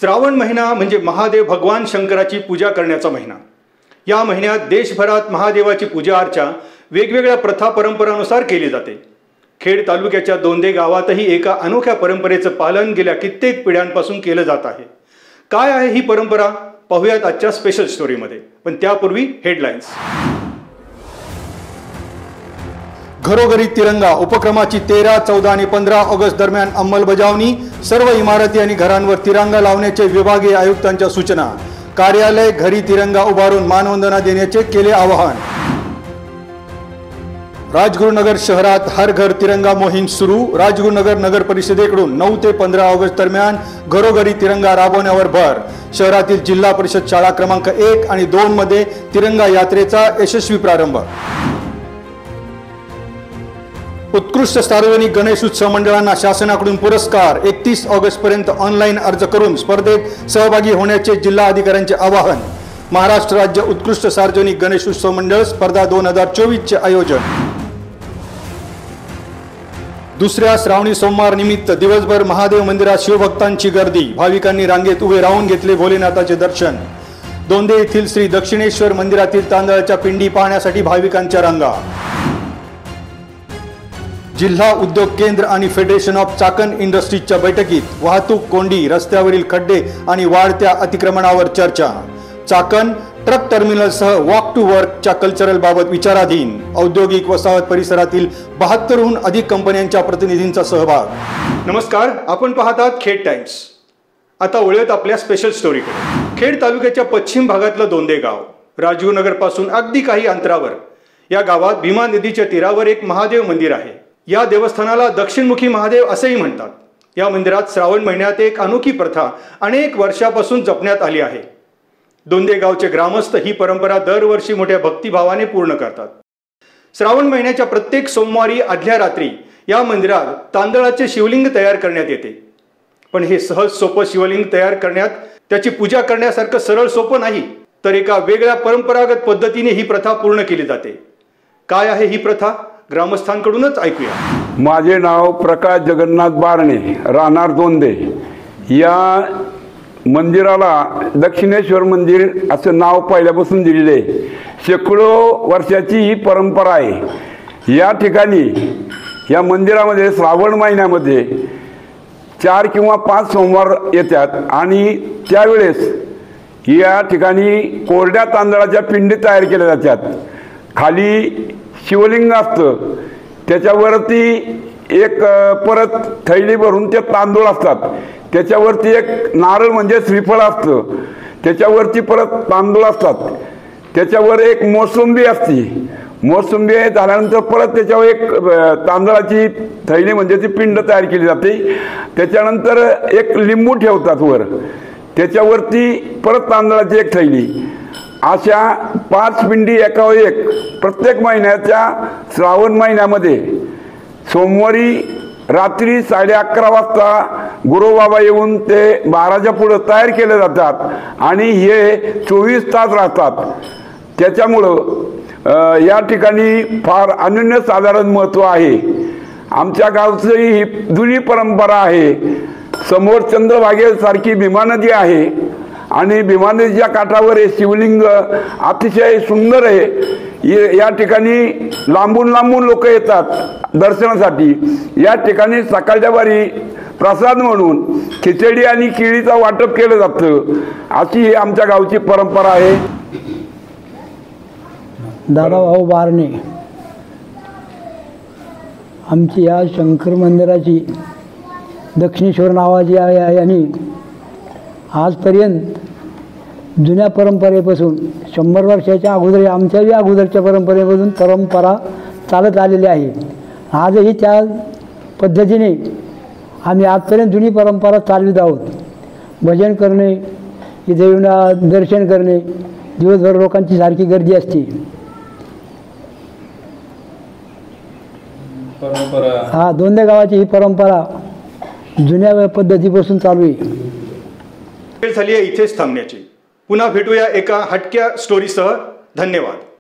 श्रावण महिना म्हणजे महादेव भगवान शंकराची पूजा करण्याचा महिना। या महिन्यात देशभरात महादेवाची पूजा अर्चा वेगवेगळ्या प्रथा परंपरानुसार केली जाते। खेड तालुक्याच्या दोंदे गावातही एका अनोख्या परंपरेचं पालन गेल्या कित्येक पिढ्यांपासून केलं जात आहे। काय आहे ही परंपरा पाहूयात आजच्या स्पेशल स्टोरीमध्ये, पण त्यापूर्वी हेडलाईन्स। घरोघरी तिरंगा उपक्रमाची 13, 14 आणि 15 ऑगस्ट दरम्यान अंमलबजावणी। सर्व इमारती आणि घरांवर तिरंगा लावण्याचे विभागीय आयुक्तांच्या सूचना। कार्यालय घरी तिरंगा उभारून मानवंदना देण्याचे केले आवाहन। राजगुरुनगर शहरात हर घर तिरंगा मोहीम सुरू। राजगुरुनगर नगर परिषदेकडून 9 ते 15 ऑगस्ट दरम्यान घरोघरी तिरंगा राबवण्यावर भर। शहरातील जिल्हा परिषद शाळा क्रमांक 1 आणि 2 मध्ये तिरंगा यात्रेचा यशस्वी प्रारंभ। उत्कृष्ट सार्वजनिक गणेश उत्सव मंडळांना शासनाकडून पुरस्कार। 31 ऑगस्ट पर्यंत ऑनलाईन अर्ज करून स्पर्धेत सहभागी होण्याचे जिल्हा अधिकाऱ्यांचे आवाहन। महाराष्ट्र राज्य उत्कृष्ट सार्वजनिक गणेश उत्सव मंडळ स्पर्धा 2024 चे आयोजन। दुसऱ्या श्रावणी सोमवार निमित्त दिवसभर महादेव मंदिरात शिवभक्तांची गर्दी। भाविकांनी रांगेत उभे राहून घेतले भोलेनाथाचे दर्शन। दोंदे येथील श्री दक्षिणेश्वर मंदिरातील तांदळाच्या पिंडी पाहण्यासाठी भाविकांच्या रांगा। जिल्हा उद्योग केंद्र आणि फेडरेशन ऑफ चाकण इंडस्ट्रीजच्या बैठकीत वाहतूक कोंडी, रस्त्यावरील खड्डे आणि वाढत्या अतिक्रमणावर चर्चा। चाकण ट्रक टर्मिनलसह वॉक टू वर्कच्या कल्चरल बाबत विचाराधीन। औद्योगिक वसाहत परिसरातील 72हून अधिक कंपन्यांच्या प्रतिनिधींचा सहभाग। नमस्कार, आपण पाहतात खेड टाइम्स। आता वळूयात आपल्या स्पेशल स्टोरीकडे। खेड तालुक्याच्या पश्चिम भागातलं दोंदे गाव राजगुरुनगर पासून अगदी काही अंतरावर। या गावात भीमा नदीच्या तीरावर एक महादेव मंदिर आहे। या देवस्थानाला दक्षिणमुखी महादेव असेही म्हणतात। या मंदिरात श्रावण महिन्यात एक अनोखी प्रथा अनेक वर्षापासून जपण्यात आली आहे। दोंदे गावचे ग्रामस्थ ही परंपरा दरवर्षी मोठ्या भक्तिभावाने पूर्ण करतात। श्रावण महिन्याच्या प्रत्येक सोमवारी आदल्या रात्री या मंदिरात तांदळाचे शिवलिंग तयार करण्यात येते। पण हे सहज सोपं शिवलिंग तयार करण्यात, त्याची पूजा करण्यासारखं सरळ सोपं नाही, तर एका वेगळ्या परंपरागत पद्धतीने ही प्रथा पूर्ण केली जाते। काय आहे ही प्रथा ग्रामस्थांकडूनच ऐकूया। माझे नाव प्रकाश जगन्नाथ बारणे, राहणार दोंदे। या मंदिराला दक्षिणेश्वर मंदिर असं नाव पहिल्यापासून दिलेले। शेकडो वर्षाची ही परंपरा आहे। या ठिकाणी या मंदिरामध्ये श्रावण महिन्यामध्ये 4 किंवा 5 सोमवार येतात आणि त्यावेळेस या ठिकाणी कोरड्या तांदळाच्या पिंडी तयार केल्या जातात। खाली शिवलिंग असतं, त्याच्यावरती एक परत थैली भरून ते तांदूळ असतात, त्याच्यावरती एक नारळ म्हणजे श्रीफळ असतं, त्याच्यावरती परत तांदूळ असतात, त्याच्यावर एक मोसंबी असते। मोसंबी झाल्यानंतर परत त्याच्यावर एक तांदळाची थैली म्हणजे ती पिंड तयार केली जाते। त्याच्यानंतर एक लिंबू ठेवतात वर, त्याच्यावरती परत तांदळाची एक थैली। अशा 5 पिंडी एकावर एक प्रत्येक महिन्याच्या श्रावण महिन्यामध्ये सोमवारी रात्री 11:30 वाजता गुरुबाबा येऊन ते 12च्या पुढे तयार केले जातात आणि हे 24 तास राहतात। त्याच्यामुळं या ठिकाणी फार अनन्यसाधारण महत्त्व आहे। आमच्या गावची ही जुनी परंपरा आहे। समोर चंद्रभागेसारखी भीमा नदी आहे आणि भीमा नदीच्या काठावर हे शिवलिंग अतिशय सुंदर आहे। या ठिकाणी लांबून लांबून लोक येतात दर्शनासाठी। या ठिकाणी सकाळच्या वारी प्रसाद म्हणून खिचडी आणि केळीचा वाटप केलं जातं। अशी आमच्या गावची परंपरा आहे। दादाभाऊ बारणे, आमची या शंकर मंदिराची दक्षिणेश्वर नावाची आहे आणि आजपर्यंत जुन्या परंपरेपासून 100 वर्षाच्या अगोदर आमच्याही अगोदरच्या परंपरेपासून परंपरा चालत आलेली आहे। आजही त्या पद्धतीने आम्ही आजपर्यंत जुनी परंपरा चालवित आहोत। भजन करणे, इथे येऊन दर्शन करणे, दिवसभर लोकांची सारखी गर्दी असते। हा दोंदे गावाची ही परंपरा जुन्या पद्धतीपासून चालू आहे। वेळ झाली आहे इथेच थांबण्याची। पुन्हा भेटूया एका हटक्या स्टोरीसह। धन्यवाद।